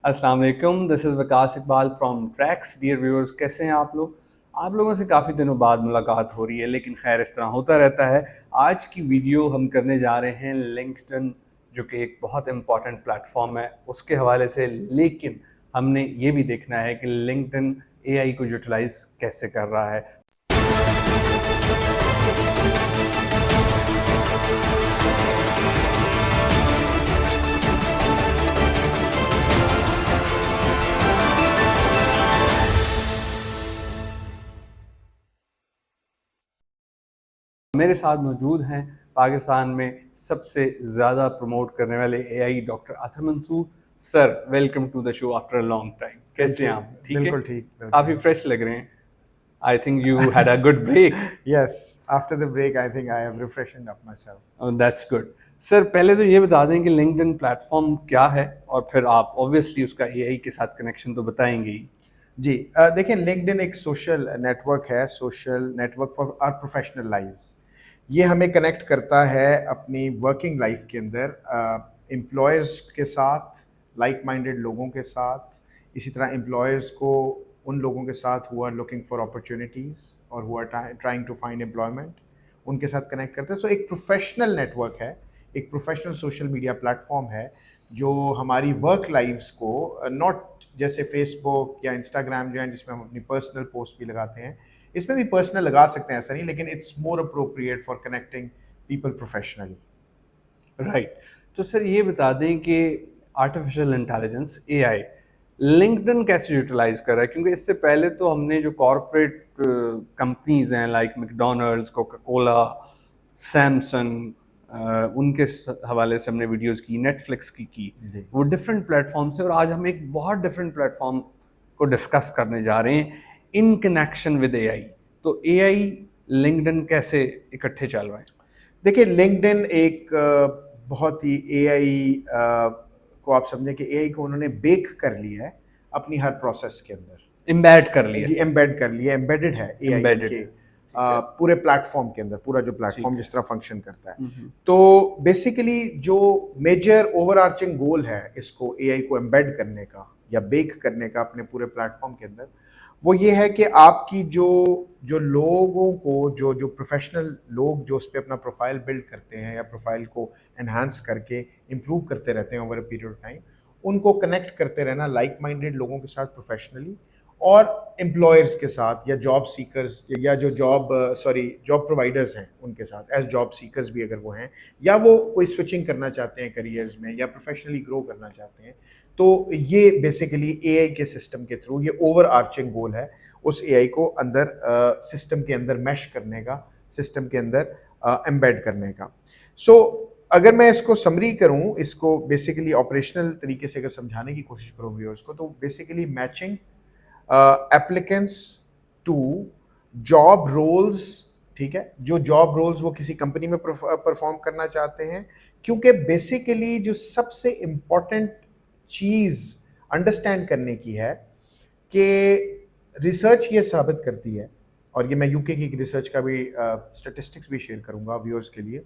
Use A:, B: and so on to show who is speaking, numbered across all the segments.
A: अस्सलाम वालेकुम, this is Waqas Iqbal from Tracks. Dear viewers, कैसे हैं आप लोग? आप लोगों से काफ़ी दिनों बाद मुलाकात हो रही है, लेकिन खैर इस तरह होता रहता है। आज की वीडियो हम करने जा रहे हैं लिंक्डइन, जो कि एक बहुत इम्पॉर्टेंट प्लेटफॉर्म है, उसके हवाले से। लेकिन हमने ये भी देखना है कि लिंक्डइन एआई को यूटिलाइज कैसे कर रहा है। मेरे साथ मौजूद हैं पाकिस्तान में सबसे ज़्यादा प्रमोट करने वाले AI doctor Athar Mansoor sir. Welcome to the show after a long time.
B: Thank
A: कैसे हैं
B: यू।
A: आप? ठीक है?
B: बिल्कुल ठीक,
A: काफ़ी
B: बिल्कुल।
A: फ्रेश लग रहे हैं। I think you had a good break.
B: Yes, after the break I think I have refreshened up myself.
A: That's good. Sir, पहले तो ये बता दें कि लिंक्डइन प्लेटफॉर्म क्या है, और फिर आप ऑब्वियसली उसका एआई के साथ कनेक्शन तो बताएंगे ही।
B: जी, देखिए लिंक्डइन एक सोशल नेटवर्क है, social network for our professional lives. ये हमें कनेक्ट करता है अपनी वर्किंग लाइफ के अंदर एम्प्लॉयर्स के साथ, लाइक माइंडेड लोगों के साथ, इसी तरह एम्प्लॉयर्स को उन लोगों के साथ who are looking for opportunities और who are trying to find employment, उनके साथ कनेक्ट करते हैं। सो एक प्रोफेशनल नेटवर्क है, एक प्रोफेशनल सोशल मीडिया प्लेटफॉर्म है जो हमारी वर्क लाइव्स को नॉट जैसे फेसबुक या इंस्टाग्राम जो है जिसमें हम अपनी पर्सनल पोस्ट भी लगाते हैं, इसमें भी पर्सनल लगा सकते हैं ऐसा नहीं, लेकिन it's more appropriate for connecting people professionally.
A: Right. तो सर ये बता दें कि आर्टिफिशियल इंटेलिजेंस एआई लिंक्डइन कैसे यूटिलाइज कर रहा है, क्योंकि इससे पहले तो हमने जो कॉरपोरेट कंपनीज हैं like McDonald's, Coca Cola, Samsung, उनके हवाले से हमने वीडियोस की, नेटफ्लिक्स की
B: जी।
A: वो डिफरेंट प्लेटफॉर्म से। और आज हम एक बहुत डिफरेंट प्लेटफॉर्म को डिस्कस करने जा रहे हैं इन कनेक्शन विद एआई। तो एआई लिंक्डइन कैसे इकट्ठे चल रहे हैं?
B: देखिए लिंक्डइन एक बहुत ही एआई को आप समझें कि एआई को उन्होंने बेक कर लिया है अपनी हर प्रोसेस के अंदर।
A: एम्बेड कर लिया।
B: जी, एम्बेड कर लिया, एम्बेडेड है एआई
A: एम्बेडेड
B: उनके
A: है। ठीक है।
B: पूरे प्लेटफॉर्म के अंदर, पूरा जो
A: ठीक
B: प्लेटफॉर्म
A: है।
B: जिस तरह फंक्शन करता है।
A: हम्म।
B: तो बेसिकली जो मेजर ओवरआर्चिंग गोल है इसको एआई को एम्बेड करने का या बेक करने का अपने पूरे प्लेटफॉर्म के अंदर, वो ये है कि आपकी जो जो लोगों को जो जो प्रोफेशनल लोग जो उस पर अपना प्रोफाइल बिल्ड करते हैं या प्रोफाइल को एनहांस करके इम्प्रूव करते रहते हैं over a period of time, उनको कनेक्ट करते रहना लाइक माइंडेड लोगों के साथ प्रोफेशनली और एम्प्लॉयर्स के साथ या जॉब सीकर्स या जो जॉब प्रोवाइडर्स हैं उनके साथ एज जॉब सीकर्स भी अगर वो हैं या वो कोई स्विचिंग करना चाहते हैं करियर्स में या प्रोफेशनली ग्रो करना चाहते हैं। तो ये बेसिकली एआई के सिस्टम के थ्रू ये ओवर आर्चिंग गोल है उस एआई को अंदर सिस्टम के अंदर मैश करने का, सिस्टम के अंदर एम्बेड करने का। सो अगर मैं इसको समरी करूं, इसको बेसिकली ऑपरेशनल तरीके से अगर समझाने की कोशिश करूं व्यूअर्स को, तो basically matching applicants to job roles, ठीक है, जो जॉब रोल्स वो किसी कंपनी में परफॉर्म करना चाहते हैं। क्योंकि बेसिकली जो सबसे इंपॉर्टेंट चीज अंडरस्टैंड करने की है कि रिसर्च ये साबित करती है, और ये मैं यूके की रिसर्च का भी स्टेटिस्टिक्स भी शेयर करूंगा व्यूअर्स के लिए,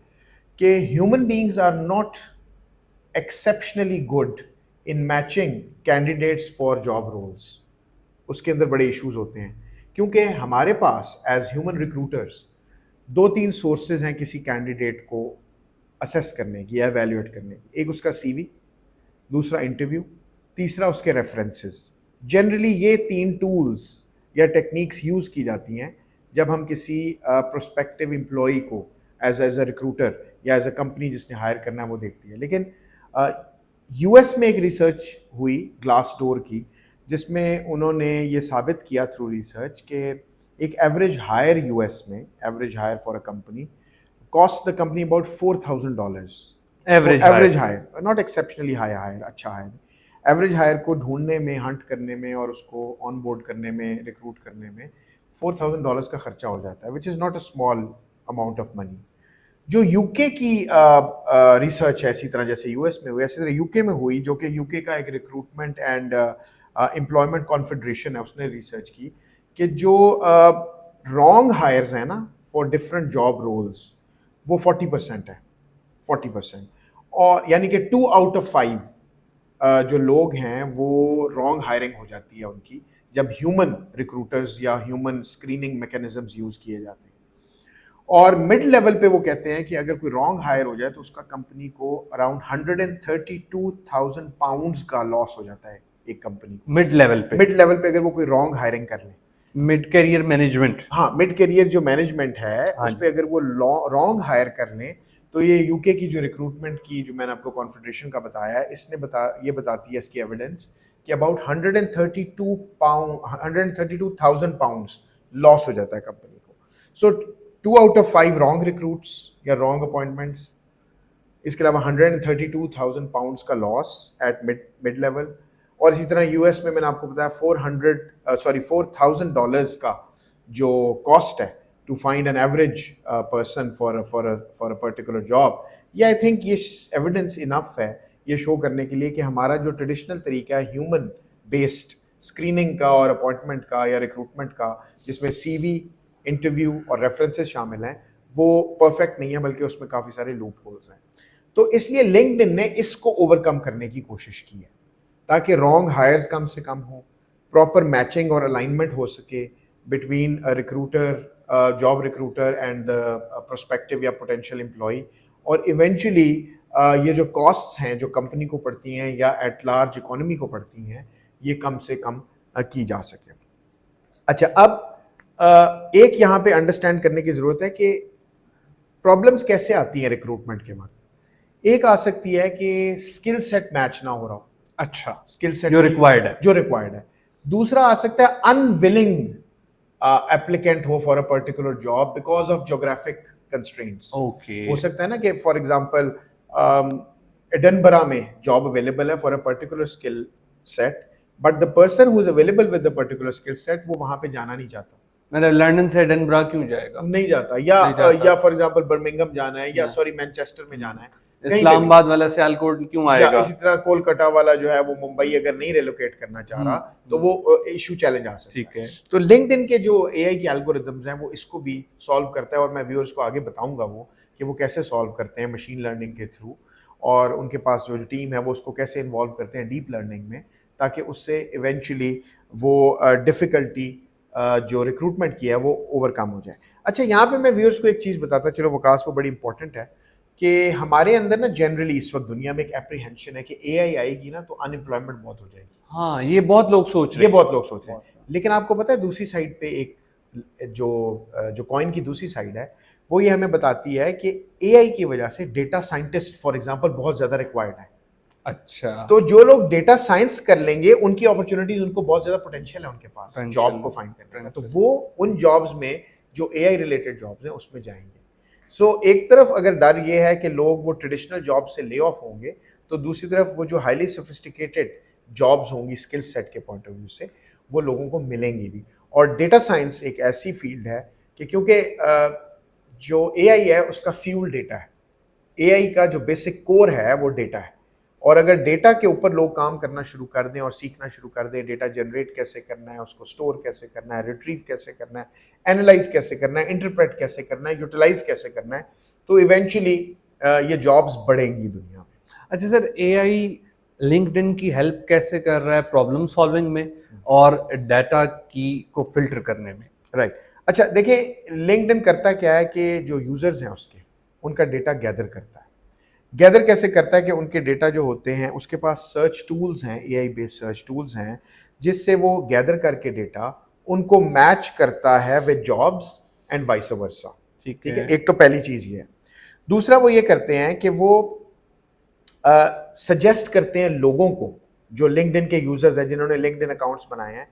B: कि human beings are not exceptionally good in matching candidates for job roles. उसके अंदर बड़े इश्यूज होते हैं क्योंकि हमारे पास एज ह्यूमन रिक्रूटर्स दो तीन सोर्सेज हैं किसी कैंडिडेट को असेस करने की या एवेल्युएट करने की। एक उसका सीवी, दूसरा इंटरव्यू, तीसरा उसके रेफरेंसेस। जनरली ये तीन टूल्स या टेक्निक्स यूज़ की जाती हैं जब हम किसी प्रोस्पेक्टिव एम्प्लॉई को एज अ रिक्रूटर या एज अ कंपनी जिसने हायर करना है वो देखती है। लेकिन यूएस में एक रिसर्च हुई ग्लास डोर की, जिसमें उन्होंने ये साबित किया थ्रू रिसर्च कि एक एवरेज हायर यूएस में, average hire for a company cost the company about $4,000।
A: Average
B: average
A: hire.
B: Hire, not exceptionally high hire, अच्छा हायर, एवरेज हायर को ढूंढने में, हंट करने में और उसको ऑन बोर्ड करने में, रिक्रूट करने में $4,000 का खर्चा हो जाता है, which is not a small amount of money. जो यूके की रिसर्च है, इसी तरह जैसे यूएस में हुई, ऐसी तरह यूके में हुई, जो कि यूके का एक रिक्रूटमेंट एंड एम्प्लॉयमेंट कॉन्फेडरेशन है, उसने रिसर्च की कि जो रॉन्ग हायर्स हैं ना फॉर डिफरेंट जॉब रोल्स, वो 40% है, 40%। और यानी कि 2 आउट ऑफ 5 जो लोग हैं वो रॉन्ग हायरिंग हो जाती है उनकी, जब ह्यूमन रिक्रूटर्स या ह्यूमन स्क्रीनिंग मैकेनिज्म्स यूज किए जाते हैं। और मिड लेवल पे वो कहते हैं कि अगर कोई रॉन्ग हायर हो जाए तो उसका कंपनी को अराउंड 132,000 पाउंड्स का लॉस हो जाता है एक कंपनी को।
A: मिड लेवल पे,
B: मिड लेवल पे अगर वो कोई रॉन्ग हायरिंग कर ले,
A: मिड करियर मैनेजमेंट,
B: हाँ मिड करियर जो मैनेजमेंट है
A: हाँ
B: उस पे अगर वो रॉन्ग हायर कर लें, तो ये यूके की जो रिक्रूटमेंट की जो मैंने आपको कॉन्फेडरेशन का बताया है, इसने ये बताती है इसकी एविडेंस कि अबाउट 132,000 पाउंड्स लॉस हो जाता है कंपनी को। सो 2 आउट ऑफ 5 रॉन्ग रिक्रूट्स या रॉन्ग अपॉइंटमेंट्स, इसके अलावा 132,000 पाउंड्स का लॉस एट मिड लेवल। और इसी तरह यूएस में मैंने आपको बताया $4,000 का जो कॉस्ट है to find an average person for a particular job. ये आई थिंक ये एविडेंस इनफ है ये शो करने के लिए कि हमारा जो ट्रेडिशनल तरीका है ह्यूमन बेस्ड स्क्रीनिंग का और अपॉइंटमेंट का या रिक्रूटमेंट का, जिसमें सीवी, इंटरव्यू और रेफरेंसेस शामिल हैं, वो परफेक्ट नहीं है, बल्कि उसमें काफ़ी सारे लूप होल्स हैं। तो इसलिए लिंक्डइन ने इसको ओवरकम करने की कोशिश की है ताकि रॉन्ग हायर्स कम से कम हो, प्रॉपर मैचिंग और अलाइनमेंट हो सके between recruiter, job recruiter and prospective या पोटेंशियल एम्प्लॉय, और इवेंचुअली ये जो कॉस्ट्स हैं जो कंपनी को पड़ती हैं या एट लार्ज इकोनॉमी को पड़ती हैं, ये कम से कम की जा सके। अच्छा, अब एक यहाँ पे अंडरस्टैंड करने की ज़रूरत है कि प्रॉब्लम्स कैसे आती हैं रिक्रूटमेंट के वक्त। एक आ सकती है कि स्किल सेट मैच ना हो रहा हो,
A: अच्छा,
B: स्किल सेट
A: जो रिक्वायर्ड है।
B: दूसरा आ सकता है अनविलिंग एप्लीकेंट हो for a particular job because of geographic constraints.
A: Okay,
B: हो सकता है ना कि फॉर एग्जांपल एडनबरा में जॉब अवेलेबल है for a particular skill set, but the person who is available with the particular skill set वो वहां पे जाना नहीं चाहता,
A: मतलब लंदन से एडिनबरा क्यों जाएगा?
B: नहीं जाता, या फॉर एग्जांपल बर्मिंघम जाना है या सॉरी मैनचेस्टर में जाना है,
A: इस्लामाबाद वाला सियालकोट क्यों
B: या
A: आएगा?
B: इसी तरह कोलकाता वाला जो है वो मुंबई अगर नहीं रिलोकेट करना चाह रहा तो वो इशू चैलेंज आ सकता है।
A: ठीक है।
B: तो लिंक्डइन के जो एआई के एल्गोरिदम्स हैं वो इसको भी सॉल्व करता है, और मैं व्यूअर्स को आगे बताऊंगा वो कि वो कैसे सॉल्व करते हैं मशीन लर्निंग के थ्रू, और उनके पास जो टीम है वो उसको कैसे इन्वॉल्व करते हैं डीप लर्निंग में, ताकि उससे इवेंचुअली वो डिफ़िकल्टी जो रिक्रूटमेंट की है वो ओवरकम हो जाए। अच्छा, यहाँ पे मैं व्यूअर्स को एक चीज़ बताता चलो वकास, वो बड़ी इंपॉर्टेंट है कि हमारे अंदर ना जनरली इस वक्त दुनिया में एक एप्रीहेंशन है कि एआई आएगी ना तो अनएम्प्लॉयमेंट बहुत हो जाएगी।
A: हाँ, ये बहुत लोग सोच रहे
B: ये
A: हैं।
B: बहुत लोग सोच रहे हैं, लेकिन आपको पता है दूसरी साइड पे एक जो कॉइन की दूसरी साइड है वो ये हमें बताती है कि एआई की वजह से डेटा साइंटिस्ट फॉर एग्जांपल बहुत ज्यादा रिक्वायर्ड है।
A: अच्छा,
B: तो जो लोग डेटा साइंस कर लेंगे उनकी अपॉर्चुनिटीज, उनको बहुत ज्यादा पोटेंशियल है उनके पास जॉब को फाइंड करने का, तो वो उन जॉब्स में जो एआई रिलेटेड जॉब्स हैं उसमें जाएंगे। सो एक तरफ अगर डर ये है कि लोग वो ट्रेडिशनल जॉब से ले ऑफ होंगे, तो दूसरी तरफ वो जो हाईली सोफिस्टिकेटेड जॉब्स होंगी स्किल सेट के पॉइंट ऑफ व्यू से वो लोगों को मिलेंगी भी। और डेटा साइंस एक ऐसी फील्ड है कि क्योंकि जो एआई है उसका फ्यूल डेटा है, एआई का जो बेसिक कोर है वो डेटा है, और अगर डेटा के ऊपर लोग काम करना शुरू कर दें और सीखना शुरू कर दें, डेटा जनरेट कैसे करना है, उसको स्टोर कैसे करना है, रिट्रीव कैसे करना है, एनालाइज कैसे करना है, इंटरप्रेट कैसे करना है, यूटिलाइज कैसे करना है, तो इवेंचुअली ये जॉब्स बढ़ेंगी दुनिया में।
A: अच्छा सर, एआई लिंक्डइन की हेल्प कैसे कर रहा है प्रॉब्लम सॉल्विंग में और डाटा की को फिल्टर करने में?
B: राइट। अच्छा देखिए, लिंक्डइन करता क्या है कि जो यूजर्स हैं उसके उनका डेटा गैदर करता है। गैदर कैसे करता है कि उनके डेटा जो होते हैं उसके पास सर्च टूल्स हैं, एआई बेस्ड सर्च टूल्स हैं, जिससे वो गैदर करके डेटा उनको मैच करता है with jobs and vice versa. ठीक है, एक तो पहली चीज ये है। दूसरा वो ये करते हैं कि वो सजेस्ट करते हैं लोगों को, जो लिंक्डइन के यूजर्स हैं जिन्होंने लिंक्डइन अकाउंट्स बनाए हैं,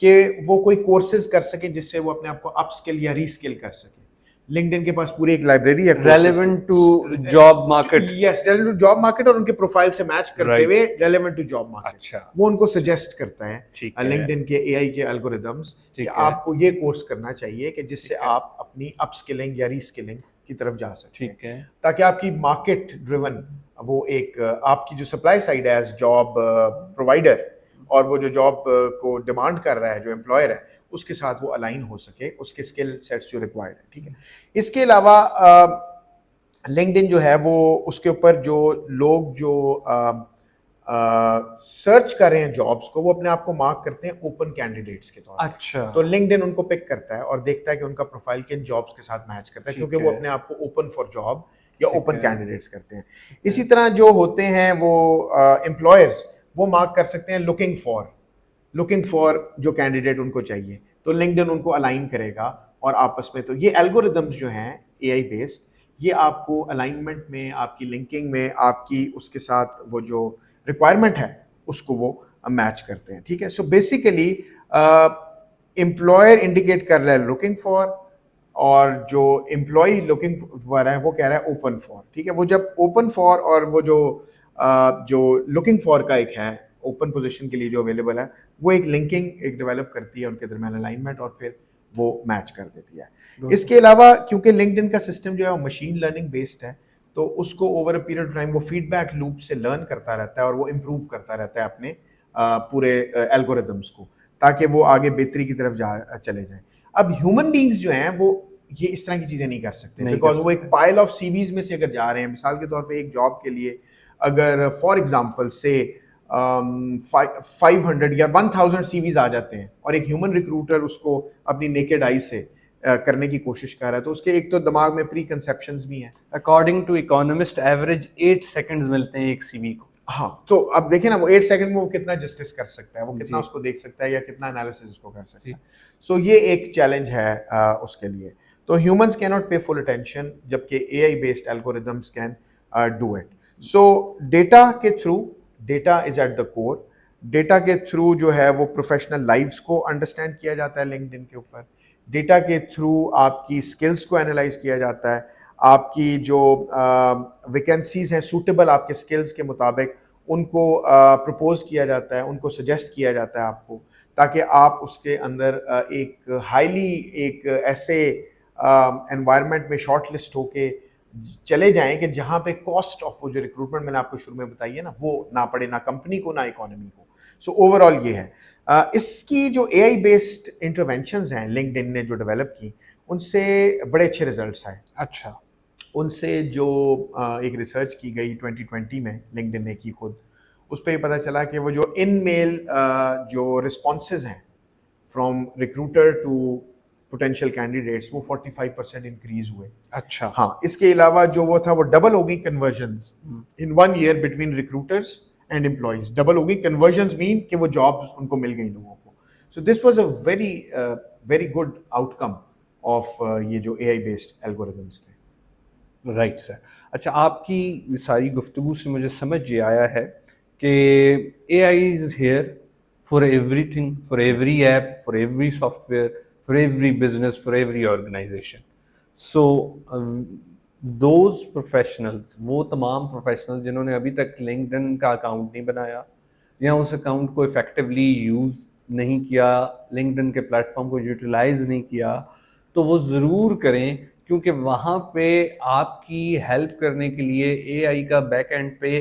B: कि वो कोई कोर्सेज कर सके जिससे वो अपने आप को अपस्किल या रीस्किल कर सके। लिंक्डइन के पास पूरी एक लाइब्रेरी है
A: relevant to job market.
B: Yes, relevant to job market, और उनके प्रोफाइल से मैच करते हुए रेलेवेंट टू जॉब मार्केट।
A: अच्छा,
B: वो उनको सजेस्ट करता है लिंक्डइन के एआई के एल्गोरिदम्स कि आपको ये कोर्स करना चाहिए कि जिससे आप अपनी अपस्किलिंग या रीस्किलिंग की तरफ जा सकें। ठीक है, ताकि आपकी मार्केट ड्रिवन वो एक आपकी जो सप्लाई साइड है एज जॉब प्रोवाइडर, और वो जो जॉब को डिमांड कर रहा है जो एम्प्लॉयर है उसके साथ वो अलाइन हो सके, उसके स्किल सेट्स जो रिक्वायर्ड है। ठीक है, इसके अलावा लिंक्डइन जो है वो उसके ऊपर जो लोग जो सर्च कर रहे हैं जॉब्स को, वो अपने आप को मार्क करते हैं ओपन कैंडिडेट्स के तौर पे।
A: अच्छा,
B: तो लिंक्डइन उनको पिक करता है और देखता है कि उनका प्रोफाइल किन जॉब्स के साथ मैच करता है,
A: ठीक
B: क्योंकि वो
A: है,
B: अपने आप को ओपन फॉर जॉब या
A: ठीक
B: ओपन
A: है,
B: कैंडिडेट्स करते हैं। इसी तरह जो होते हैं वो एम्प्लॉयर्स, वो मार्क कर सकते हैं लुकिंग फॉर जो कैंडिडेट उनको चाहिए, तो लिंक्डइन उनको अलाइन करेगा और आपस में। तो ये एल्गोरिदम्स जो हैं एआई बेस्ड, ये आपको अलाइनमेंट में, आपकी लिंकिंग में, आपकी उसके साथ वो जो रिक्वायरमेंट है उसको वो मैच करते हैं। ठीक है, सो बेसिकली एम्प्लॉयर इंडिकेट कर रहा है लुकिंग फॉर, और जो एम्प्लॉय लुकिंग फॉर है वो कह रहा है ओपन फॉर। ठीक है, वो जब ओपन फॉर और वो जो लुकिंग फॉर का एक है ओपन पोजीशन के लिए जो अवेलेबल है, वो एक लिंकिंग एक डेवलप करती है उनके दरमियान अलाइनमेंट, और फिर वो मैच कर देती है। इसके अलावा क्योंकि लिंक्डइन का सिस्टम जो है वो मशीन लर्निंग बेस्ड है, तो उसको over a period of time वो फीडबैक लूप से लर्न करता रहता है और वो इम्प्रूव करता रहता है अपने पूरे एल्गोरिदम्स को, ताकि वो आगे बेहतरी की तरफ चले जाए। अब ह्यूमन बींग्स जो हैं वो ये इस तरह की चीज़ें नहीं कर सकते,
A: नहीं कर
B: बिकॉज वो एक
A: सकते।
B: पाइल ऑफ सीवीज में से अगर जा रहे हैं, मिसाल के तौर पे एक जॉब के लिए अगर फॉर एग्जांपल से 500 या 1000 सीवीज आ जाते हैं और एक ह्यूमन रिक्रूटर उसको अपनी नेकेड आई से करने की कोशिश कर रहा है, तो उसके एक तो दिमाग में प्री कंसेप्शंस भी हैं।
A: According to economist average 8 seconds मिलते हैं एक सीवी को।
B: हाँ, तो अब देखिए ना, वो 8 सेकंड में वो कितना जस्टिस कर सकता है, वो कितना
A: जी।
B: उसको देख सकता है या कितना एनालिसिस उसको कर सकता है। सो ये एक चैलेंज है उसके लिए। तो humans can not pay full attention, जबकि AI based algorithms can do it. So data के through, data is at the core, data के थ्रू जो है वो प्रोफेशनल लाइव्स को अंडरस्टैंड किया जाता है लिंक्डइन के ऊपर, डेटा के थ्रू आपकी स्किल्स को एनालाइज किया जाता है, आपकी जो वैकेंसीज हैं सूटेबल आपके स्किल्स के मुताबिक उनको प्रपोज किया जाता है, उनको सजेस्ट किया जाता है आपको, ताकि आप उसके अंदर एक हाईली एक ऐसे एनवायरनमेंट में शॉर्ट लिस्ट होके चले जाएं कि जहाँ पे कॉस्ट ऑफ वो जो रिक्रूटमेंट मैंने आपको शुरू में बताई है ना, वो ना पड़े ना कंपनी को ना इकोनॉमी को। सो ओवरऑल ये है। इसकी जो एआई बेस्ड इंटरवेंशंस हैं लिंक्डइन ने जो डेवलप की, उनसे बड़े अच्छे रिजल्ट्स आए।
A: अच्छा,
B: उनसे जो एक रिसर्च की गई 2020 में लिंक्डइन ने की खुद, उस पर पता चला कि वो जो इन मेल जो रिस्पॉन्सेज हैं from recruiter to potential candidates, वो 45% इंक्रीज हुए।
A: अच्छा।
B: हाँ, इसके अलावा जो वो था वो डबल हो गई convergence in 1 year between recruiters and employees, double हो गई कन्वर्जन्स, मीन कि वो जॉब्स उनको मिल गई लोगों को। So this was a very very good outcome of ये जो एआई बेस्ड एल्गोरिदम्स थे।
A: Right sir. अच्छा, आपकी सारी गुफ्तगू से मुझे समझ ये आया है कि AI is here for everything, for every app, for every software, for every business, for every organisation. So those professionals, वो तमाम प्रोफेशनल जिन्होंने अभी तक लिंक्डइन का अकाउंट नहीं बनाया या उस अकाउंट को इफ़ेक्टिवली यूज़ नहीं किया, लिंक्डइन के प्लेटफॉर्म को यूटिलाइज नहीं किया, तो वो ज़रूर करें, क्योंकि वहाँ पे आपकी हेल्प करने के लिए एआई का बैक एंड पे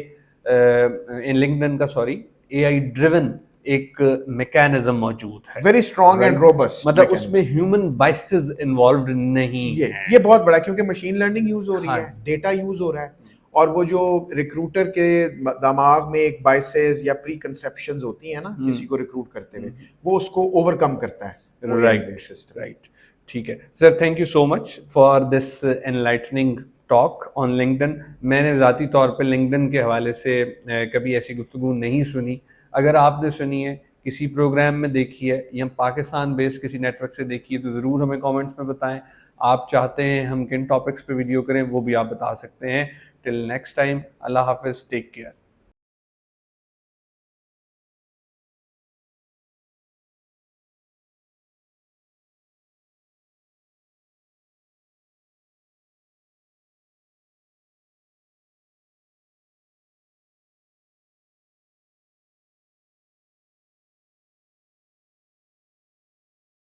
A: इन लिंक्डइन का सॉरी एआई ड्रिवन एक मैकेनिज्म मौजूद है,
B: very strong and
A: right?
B: Robust,
A: मतलब उसमें ह्यूमन बाइसेस इन्वॉल्व नहीं है।
B: ये बहुत बड़ा, क्योंकि मशीन लर्निंग यूज हो रही
A: हाँ,
B: है, डेटा यूज हो रहा है, और वो जो रिक्रूटर के दिमाग में एक बाइसेस या प्री कंसेप्शंस होती हैं ना किसी को रिक्रूट करते हुए, वो उसको ओवरकम करता है।
A: राइट। ठीक है sir, thank you so much for this enlightening talk on LinkedIn. मैंने ज़ाती तौर पे लिंक्डइन के हवाले से कभी ऐसी गुफ्तगू नहीं सुनी। अगर आपने सुनी है, किसी प्रोग्राम में देखी है या पाकिस्तान बेस्ड किसी नेटवर्क से देखी है, तो ज़रूर हमें कमेंट्स में बताएं। आप चाहते हैं हम किन टॉपिक्स पे वीडियो करें, वो भी आप बता सकते हैं। टिल नेक्स्ट टाइम, अल्लाह हाफिज़, टेक केयर।